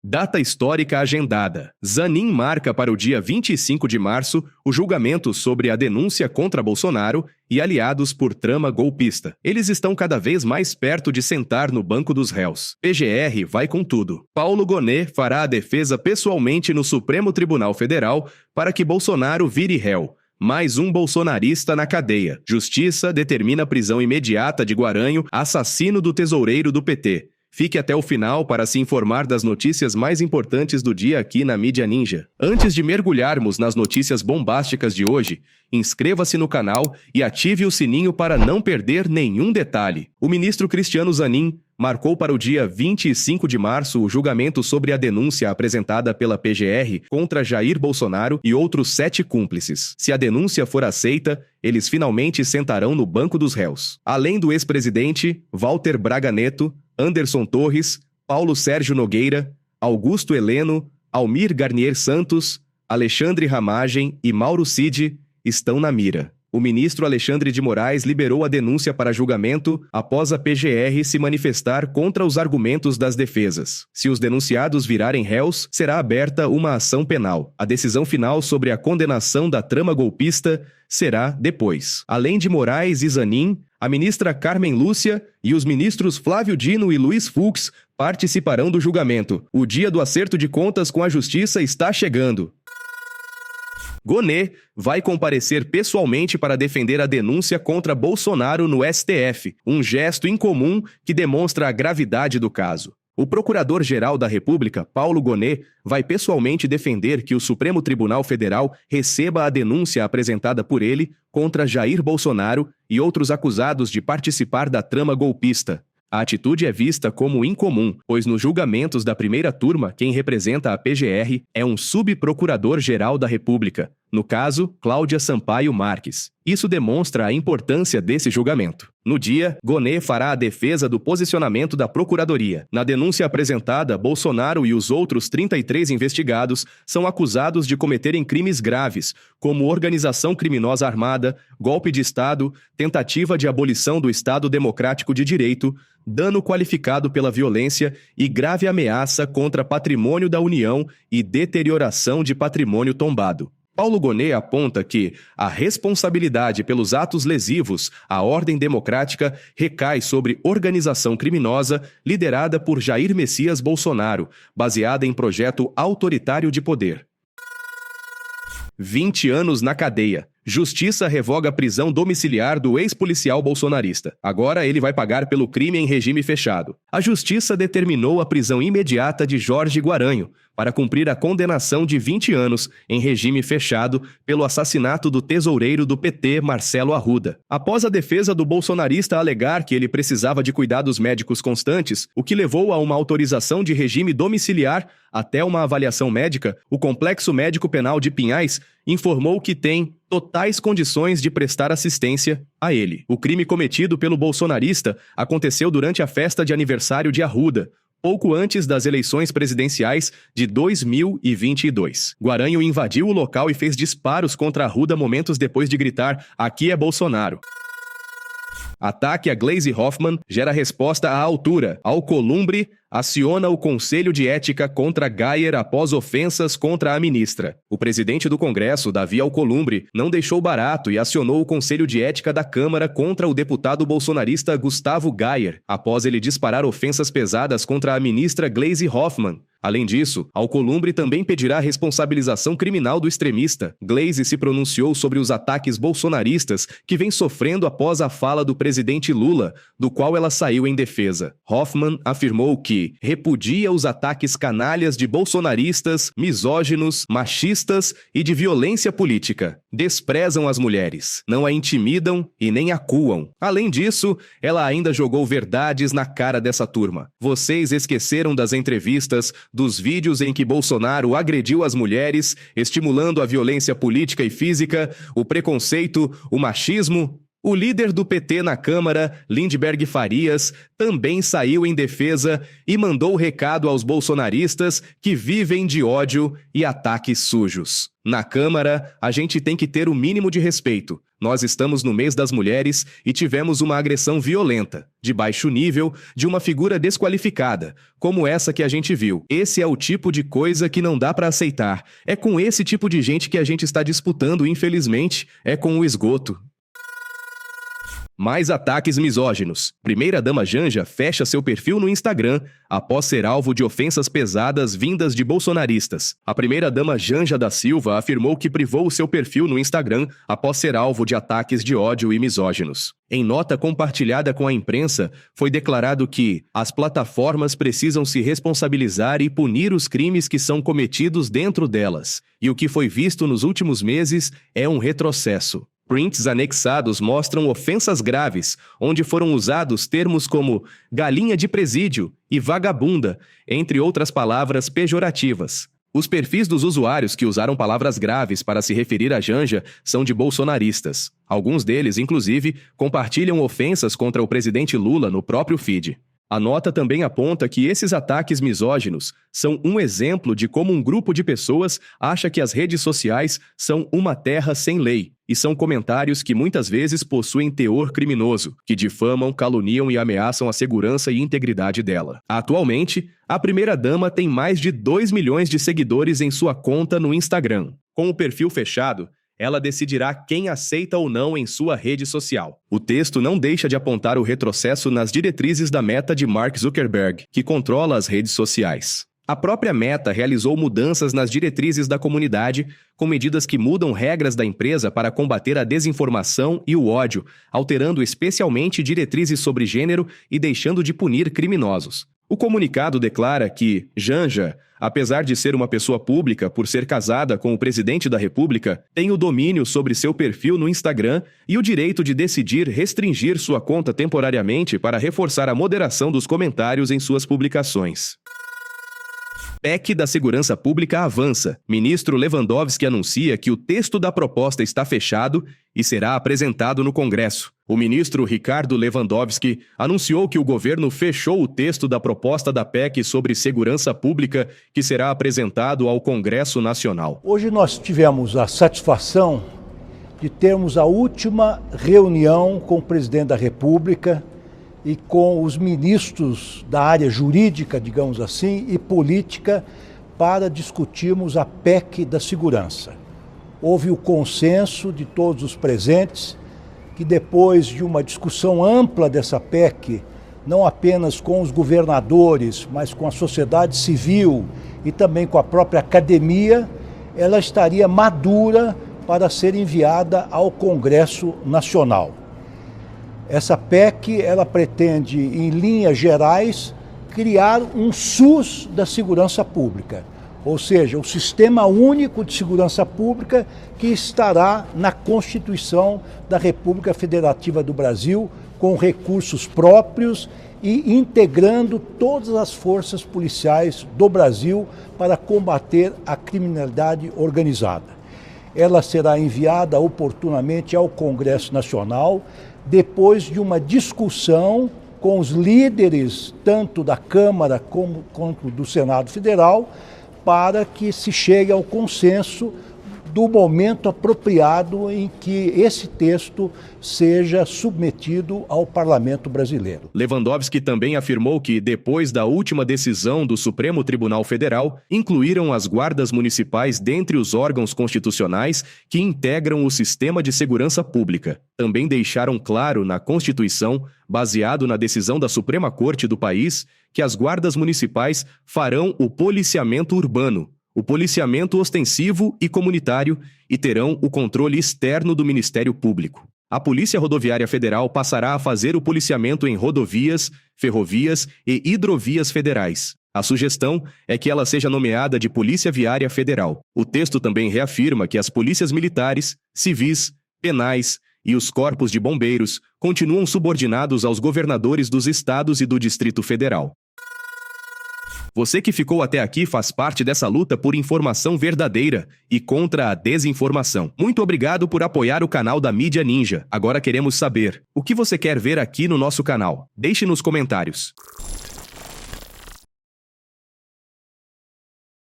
Data histórica agendada. Zanin marca para o dia 25 de março o julgamento sobre a denúncia contra Bolsonaro e aliados por trama golpista. Eles estão cada vez mais perto de sentar no banco dos réus. PGR vai com tudo. Paulo Gonet fará a defesa pessoalmente no Supremo Tribunal Federal para que Bolsonaro vire réu. Mais um bolsonarista na cadeia. Justiça determina a prisão imediata de Guaranho, assassino do tesoureiro do PT. Fique até o final para se informar das notícias mais importantes do dia aqui na Mídia Ninja. Antes de mergulharmos nas notícias bombásticas de hoje, inscreva-se no canal e ative o sininho para não perder nenhum detalhe. O ministro Cristiano Zanin marcou para o dia 25 de março o julgamento sobre a denúncia apresentada pela PGR contra Jair Bolsonaro e outros 7 cúmplices. Se a denúncia for aceita, eles finalmente sentarão no banco dos réus. Além do ex-presidente, Walter Braga Neto, Anderson Torres, Paulo Sérgio Nogueira, Augusto Heleno, Almir Garnier Santos, Alexandre Ramagem e Mauro Cid estão na mira. O ministro Alexandre de Moraes liberou a denúncia para julgamento após a PGR se manifestar contra os argumentos das defesas. Se os denunciados virarem réus, será aberta uma ação penal. A decisão final sobre a condenação da trama golpista será depois. Além de Moraes e Zanin, a ministra Carmen Lúcia e os ministros Flávio Dino e Luiz Fux participarão do julgamento. O dia do acerto de contas com a justiça está chegando. Gonet vai comparecer pessoalmente para defender a denúncia contra Bolsonaro no STF, um gesto incomum que demonstra a gravidade do caso. O Procurador-Geral da República, Paulo Gonet, vai pessoalmente defender que o Supremo Tribunal Federal receba a denúncia apresentada por ele contra Jair Bolsonaro e outros acusados de participar da trama golpista. A atitude é vista como incomum, pois nos julgamentos da primeira turma, quem representa a PGR é um subprocurador-geral da República, no caso, Cláudia Sampaio Marques. Isso demonstra a importância desse julgamento. No dia, Gonet fará a defesa do posicionamento da Procuradoria. Na denúncia apresentada, Bolsonaro e os outros 33 investigados são acusados de cometerem crimes graves, como organização criminosa armada, golpe de Estado, tentativa de abolição do Estado Democrático de Direito, dano qualificado pela violência e grave ameaça contra patrimônio da União e deterioração de patrimônio tombado. Paulo Gonet aponta que a responsabilidade pelos atos lesivos à ordem democrática recai sobre organização criminosa liderada por Jair Messias Bolsonaro, baseada em projeto autoritário de poder. 20 anos na cadeia. Justiça revoga a prisão domiciliar do ex-policial bolsonarista. Agora ele vai pagar pelo crime em regime fechado. A Justiça determinou a prisão imediata de Jorge Guaranho para cumprir a condenação de 20 anos em regime fechado pelo assassinato do tesoureiro do PT, Marcelo Arruda. Após a defesa do bolsonarista alegar que ele precisava de cuidados médicos constantes, o que levou a uma autorização de regime domiciliar até uma avaliação médica, o Complexo Médico Penal de Pinhais informou que tem totais condições de prestar assistência a ele. O crime cometido pelo bolsonarista aconteceu durante a festa de aniversário de Arruda, pouco antes das eleições presidenciais de 2022. Guaranho invadiu o local e fez disparos contra Arruda momentos depois de gritar "Aqui é Bolsonaro". Ataque a Gleisi Hoffmann gera resposta à altura. Alcolumbre aciona o Conselho de Ética contra Gayer após ofensas contra a ministra. O presidente do Congresso, Davi Alcolumbre, não deixou barato e acionou o Conselho de Ética da Câmara contra o deputado bolsonarista Gustavo Gayer, após ele disparar ofensas pesadas contra a ministra Gleisi Hoffmann. Além disso, Alcolumbre também pedirá a responsabilização criminal do extremista. Gleisi se pronunciou sobre os ataques bolsonaristas que vem sofrendo após a fala do presidente Lula, do qual ela saiu em defesa. Hoffmann afirmou que repudia os ataques canalhas de bolsonaristas, misóginos, machistas e de violência política. Desprezam as mulheres, não a intimidam e nem acuam. Além disso, ela ainda jogou verdades na cara dessa turma. Vocês esqueceram das entrevistas, dos vídeos em que Bolsonaro agrediu as mulheres, estimulando a violência política e física, o preconceito, o machismo? O líder do PT na Câmara, Lindbergh Farias, também saiu em defesa e mandou recado aos bolsonaristas que vivem de ódio e ataques sujos. Na Câmara, a gente tem que ter o mínimo de respeito. Nós estamos no mês das mulheres e tivemos uma agressão violenta, de baixo nível, de uma figura desqualificada, como essa que a gente viu. Esse é o tipo de coisa que não dá pra aceitar. É com esse tipo de gente que a gente está disputando, infelizmente, é com o esgoto. Mais ataques misóginos. Primeira-dama Janja fecha seu perfil no Instagram após ser alvo de ofensas pesadas vindas de bolsonaristas. A primeira-dama Janja da Silva afirmou que privou seu perfil no Instagram após ser alvo de ataques de ódio e misóginos. Em nota compartilhada com a imprensa, foi declarado que as plataformas precisam se responsabilizar e punir os crimes que são cometidos dentro delas. E o que foi visto nos últimos meses é um retrocesso. Prints anexados mostram ofensas graves, onde foram usados termos como galinha de presídio e vagabunda, entre outras palavras pejorativas. Os perfis dos usuários que usaram palavras graves para se referir a Janja são de bolsonaristas. Alguns deles, inclusive, compartilham ofensas contra o presidente Lula no próprio feed. A nota também aponta que esses ataques misóginos são um exemplo de como um grupo de pessoas acha que as redes sociais são uma terra sem lei, e são comentários que muitas vezes possuem teor criminoso, que difamam, caluniam e ameaçam a segurança e integridade dela. Atualmente, a primeira-dama tem mais de 2 milhões de seguidores em sua conta no Instagram. Com o perfil fechado, ela decidirá quem aceita ou não em sua rede social. O texto não deixa de apontar o retrocesso nas diretrizes da Meta de Mark Zuckerberg, que controla as redes sociais. A própria Meta realizou mudanças nas diretrizes da comunidade, com medidas que mudam regras da empresa para combater a desinformação e o ódio, alterando especialmente diretrizes sobre gênero e deixando de punir criminosos. O comunicado declara que Janja, apesar de ser uma pessoa pública por ser casada com o presidente da República, tem o domínio sobre seu perfil no Instagram e o direito de decidir restringir sua conta temporariamente para reforçar a moderação dos comentários em suas publicações. PEC da Segurança Pública avança. Ministro Lewandowski anuncia que o texto da proposta está fechado e será apresentado no Congresso. O ministro Ricardo Lewandowski anunciou que o governo fechou o texto da proposta da PEC sobre segurança pública, que será apresentado ao Congresso Nacional. Hoje nós tivemos a satisfação de termos a última reunião com o presidente da República e com os ministros da área jurídica, digamos assim, e política, para discutirmos a PEC da segurança. Houve o consenso de todos os presentes que, depois de uma discussão ampla dessa PEC, não apenas com os governadores, mas com a sociedade civil e também com a própria academia, ela estaria madura para ser enviada ao Congresso Nacional. Essa PEC, ela pretende, em linhas gerais, criar um SUS da segurança pública, ou seja, o Sistema Único de Segurança Pública que estará na Constituição da República Federativa do Brasil, com recursos próprios e integrando todas as forças policiais do Brasil para combater a criminalidade organizada. Ela será enviada oportunamente ao Congresso Nacional, depois de uma discussão com os líderes, tanto da Câmara quanto do Senado Federal, para que se chegue ao consenso do momento apropriado em que esse texto seja submetido ao Parlamento brasileiro. Lewandowski também afirmou que, depois da última decisão do Supremo Tribunal Federal, incluíram as guardas municipais dentre os órgãos constitucionais que integram o sistema de segurança pública. Também deixaram claro na Constituição, baseado na decisão da Suprema Corte do país, que as guardas municipais farão o policiamento urbano, o policiamento ostensivo e comunitário e terão o controle externo do Ministério Público. A Polícia Rodoviária Federal passará a fazer o policiamento em rodovias, ferrovias e hidrovias federais. A sugestão é que ela seja nomeada de Polícia Viária Federal. O texto também reafirma que as polícias militares, civis, penais e os corpos de bombeiros continuam subordinados aos governadores dos estados e do Distrito Federal. Você que ficou até aqui faz parte dessa luta por informação verdadeira e contra a desinformação. Muito obrigado por apoiar o canal da Mídia Ninja. Agora queremos saber, o que você quer ver aqui no nosso canal? Deixe nos comentários.